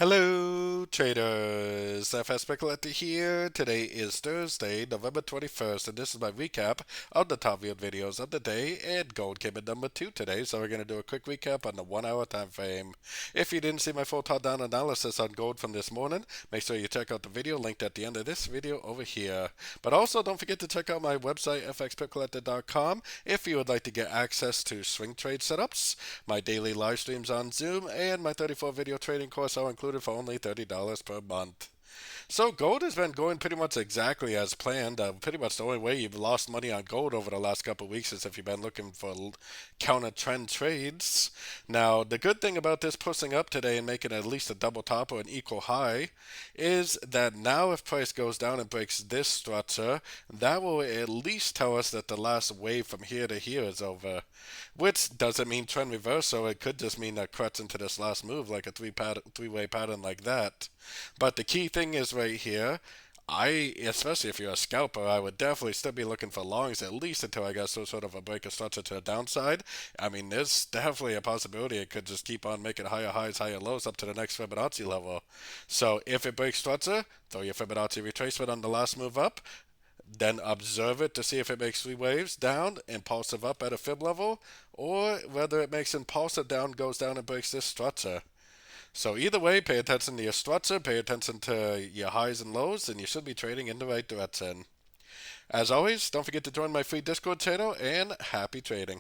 Hello, traders. FX Pip Collector here. Today is Thursday, November 21st, and this is my recap of the top viewed videos of the day. And gold came in number 2 today, so we're going to do a quick recap on the 1 hour time frame. If you didn't see my full top down analysis on gold from this morning, make sure you check out the video linked at the end of this video over here. But also, don't forget to check out my website, fxpipcollector.com, if you would like to get access to swing trade setups, my daily live streams on Zoom, and my 34 video trading course are included for only $30 per month. So gold has been going pretty much exactly as planned. Pretty much the only way you've lost money on gold over the last couple of weeks is if you've been looking for counter trend trades. Now, the good thing about this pushing up today and making at least a double top or an equal high is that now if price goes down and breaks this structure, that will at least tell us that the last wave from here to here is over. Which doesn't mean trend reversal. It could just mean that cuts into this last move like a three-way pattern like that. But the key thing is right here. Especially if you're a scalper, I would definitely still be looking for longs at least until I got some sort of a break of structure to the downside. I mean, there's definitely a possibility it could just keep on making higher highs, higher lows up to the next Fibonacci level. So if it breaks structure, throw your Fibonacci retracement on the last move up, then observe it to see if it makes three waves down, impulsive up at a fib level, or whether it makes impulsive down, goes down and breaks this structure. So either way, pay attention to your structure, pay attention to your highs and lows, and you should be trading in the right direction. As always, don't forget to join my free Discord channel, and happy trading.